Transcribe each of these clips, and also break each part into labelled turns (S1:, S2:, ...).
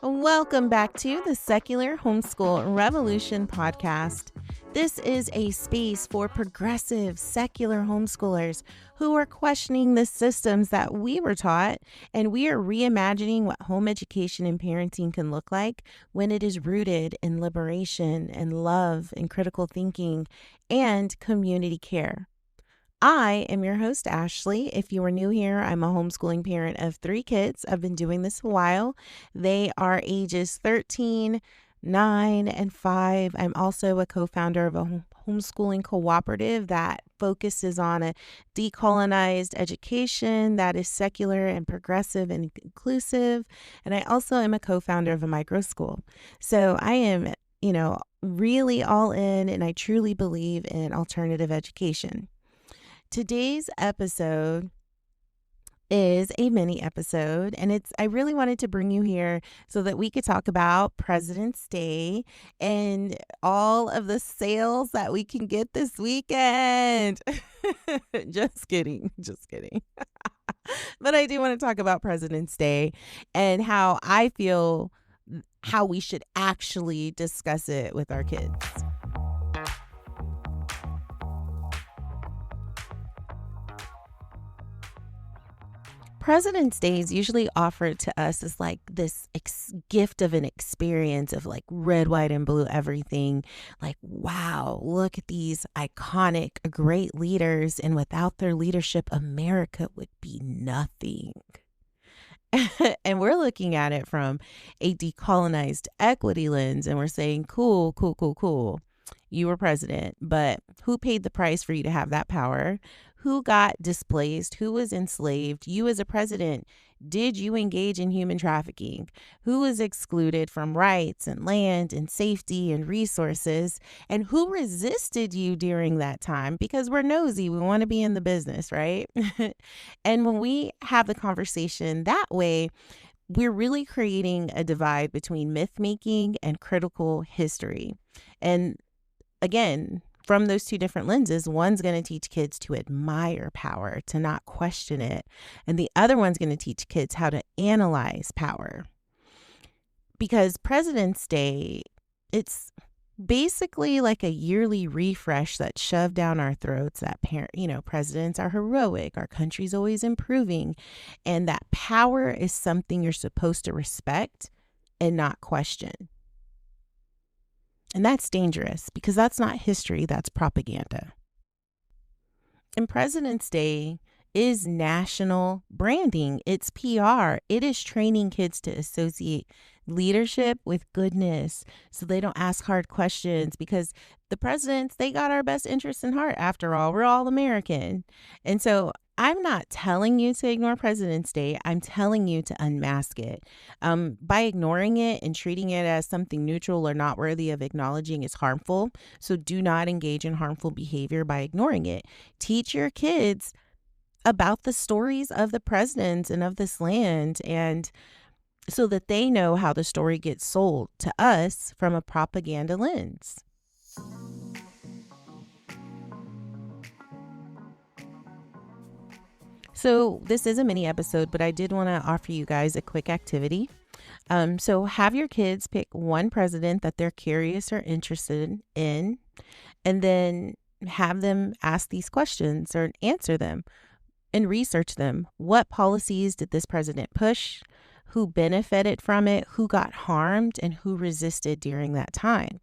S1: Welcome back to the Secular Homeschool Revolution podcast. This is a space for progressive secular homeschoolers who are questioning the systems that we were taught, and we are reimagining what home education and parenting can look like when it is rooted in liberation and love and critical thinking and community care. I am your host, Ashley. If you are new here, I'm a homeschooling parent of 3 kids. I've been doing this a while. They are ages 13, 9, and 5. I'm also a co-founder of a homeschooling cooperative that focuses on a decolonized education that is secular and progressive and inclusive. And I also am a co-founder of a micro school. So I am, really all in, and I truly believe in alternative education. Today's episode is a mini episode, and I really wanted to bring you here so that we could talk about President's Day and all of the sales that we can get this weekend. Just kidding. But I do want to talk about President's Day and how I feel how we should actually discuss it with our kids. President's Day is usually offered to us as like this gift of an experience of like red, white, and blue everything. Like, wow, look at these iconic, great leaders. And without their leadership, America would be nothing. And we're looking at it from a decolonized equity lens, and we're saying, cool. You were president, but who paid the price for you to have that power? Who got displaced? Who was enslaved? You as a president, did you engage in human trafficking? Who was excluded from rights and land and safety and resources? And who resisted you during that time? Because we're nosy. We want to be in the business, right? And when we have the conversation that way, we're really creating a divide between myth making and critical history. And again, from those two different lenses, one's going to teach kids to admire power, to not question it. And the other one's going to teach kids how to analyze power. Because President's Day, it's basically like a yearly refresh that's shoved down our throats that presidents are heroic, our country's always improving, and that power is something you're supposed to respect and not question. And that's dangerous because that's not history, that's propaganda. And President's Day is national branding. It's PR. It is training kids to associate leadership with goodness so they don't ask hard questions, because the presidents, they got our best interests in heart. After all, we're all American. And so I'm not telling you to ignore President's Day. I'm telling you to unmask it. By ignoring it and treating it as something neutral or not worthy of acknowledging is harmful. So do not engage in harmful behavior by ignoring it. Teach your kids about the stories of the presidents and of this land, and so that they know how the story gets sold to us from a propaganda lens. So this is a mini episode, but I did want to offer you guys a quick activity. So have your kids pick one president that they're curious or interested in, and then have them ask these questions or answer them and research them. What policies did this president push? Who benefited from it? Who got harmed? And who resisted during that time?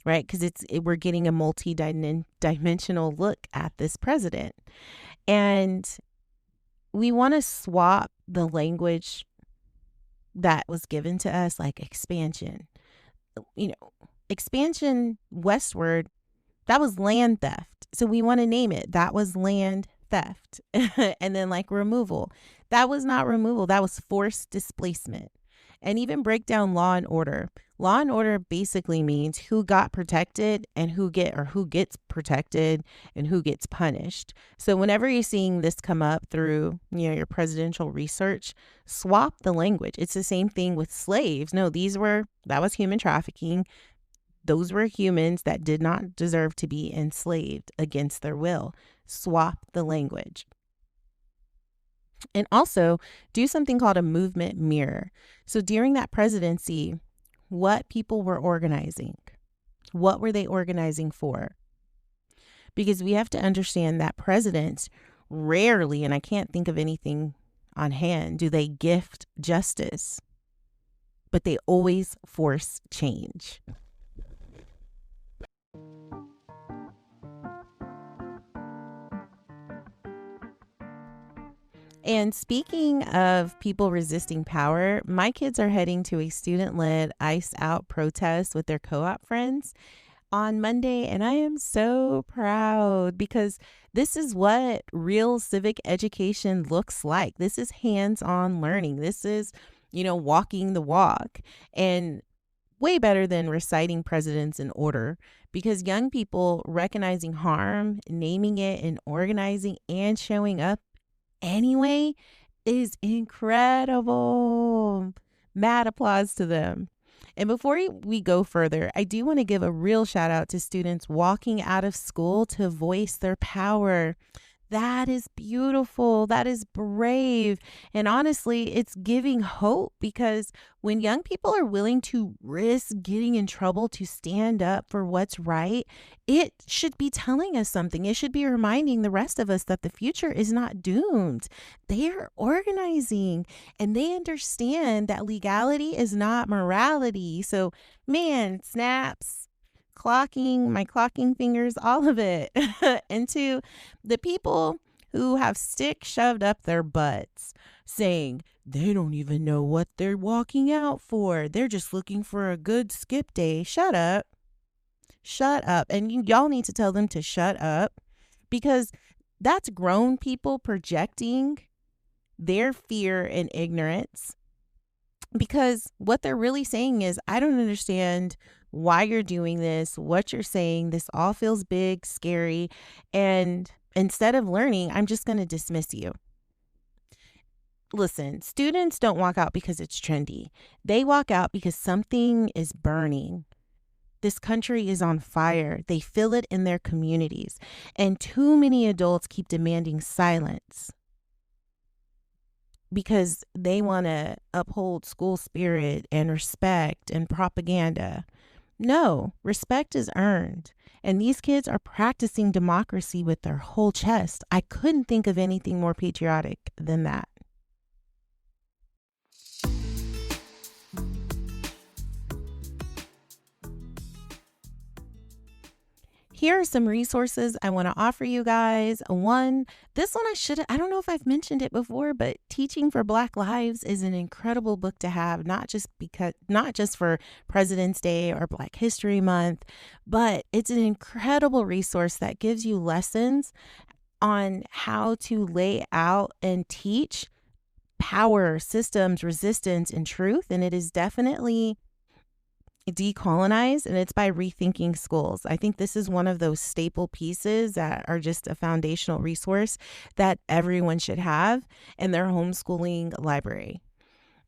S1: Right? Because we're getting a multi-dimensional look at this president. And we want to swap the language that was given to us, like expansion. Expansion westward, that was land theft. So we want to name it. That was land theft. And then like removal, that was not removal. That was forced displacement. And even break down law and order. Law and order basically means who got protected and who gets protected and who gets punished. So whenever you're seeing this come up through, your presidential research, swap the language. It's the same thing with slaves. No, that was human trafficking. Those were humans that did not deserve to be enslaved against their will. Swap the language. And also do something called a movement mirror. So during that presidency, what people were organizing, what were they organizing for? Because we have to understand that presidents rarely, and I can't think of anything on hand, do they gift justice, but they always force change. And speaking of people resisting power, my kids are heading to a student-led Ice Out protest with their co-op friends on Monday, and I am so proud because this is what real civic education looks like. This is hands-on learning. This is, walking the walk, and way better than reciting precedents in order, because young people recognizing harm, naming it, and organizing and showing up anyway is incredible. Mad applause to them. And before we go further, I do want to give a real shout out to students walking out of school to voice their power. That is beautiful. That is brave. And honestly, it's giving hope, because when young people are willing to risk getting in trouble to stand up for what's right, it should be telling us something. It should be reminding the rest of us that the future is not doomed. They are organizing and they understand that legality is not morality. So, man, snaps. My clocking fingers, all of it. And to the people who have sticks shoved up their butts saying they don't even know what they're walking out for, they're just looking for a good skip day. Shut up. Shut up. And y'all need to tell them to shut up, because that's grown people projecting their fear and ignorance, because what they're really saying is, I don't understand why you're doing this, what you're saying. This all feels big, scary. And instead of learning, I'm just going to dismiss you. Listen, students don't walk out because it's trendy. They walk out because something is burning. This country is on fire. They feel it in their communities. And too many adults keep demanding silence because they want to uphold school spirit and respect and propaganda. No, respect is earned. And these kids are practicing democracy with their whole chest. I couldn't think of anything more patriotic than that. Here are some resources I want to offer you guys. This one I don't know if I've mentioned it before, but Teaching for Black Lives is an incredible book to have, not just for President's Day or Black History Month, but it's an incredible resource that gives you lessons on how to lay out and teach power, systems, resistance, and truth. And it is definitely Decolonized, and it's by Rethinking Schools. I think this is one of those staple pieces that are just a foundational resource that everyone should have in their homeschooling library.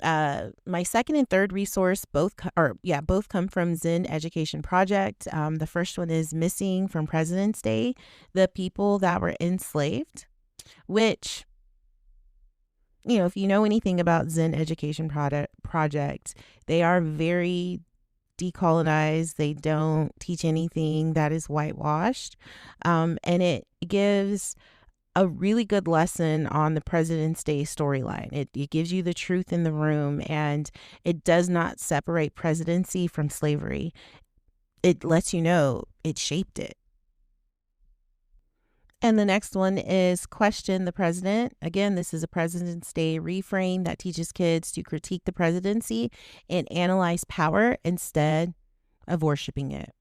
S1: My second and third resource both come from Zen Education Project. The first one is Missing from President's Day: The People That Were Enslaved, which, if you know anything about Zen Education Project, they are very decolonized. They don't teach anything that is whitewashed. And it gives a really good lesson on the President's Day storyline. It gives you the truth in the room, and it does not separate presidency from slavery. It lets you know it shaped it. And the next one is Question the President. Again, this is a President's Day reframe that teaches kids to critique the presidency and analyze power instead of worshiping it.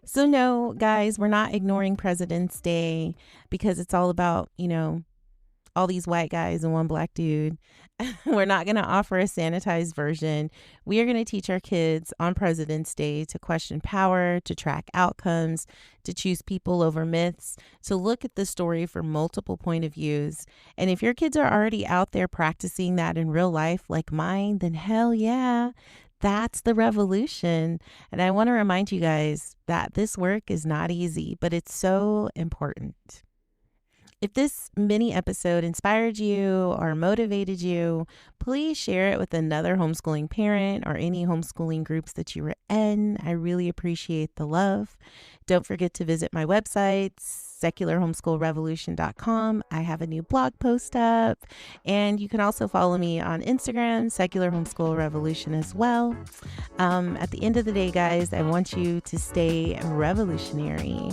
S1: So no, guys, we're not ignoring President's Day because it's all about, all these white guys and one black dude. We're not going to offer a sanitized version. We are going to teach our kids on President's Day to question power, to track outcomes, to choose people over myths, to look at the story from multiple point of views. And if your kids are already out there practicing that in real life like mine, then hell yeah, That's the revolution. And I want to remind you guys that this work is not easy, but it's so important. If this mini episode inspired you or motivated you, please share it with another homeschooling parent or any homeschooling groups that you were in. I really appreciate the love. Don't forget to visit my website, secularhomeschoolrevolution.com. I have a new blog post up, and you can also follow me on Instagram, Secular Homeschool Revolution as well. At the end of the day, guys, I want you to stay revolutionary.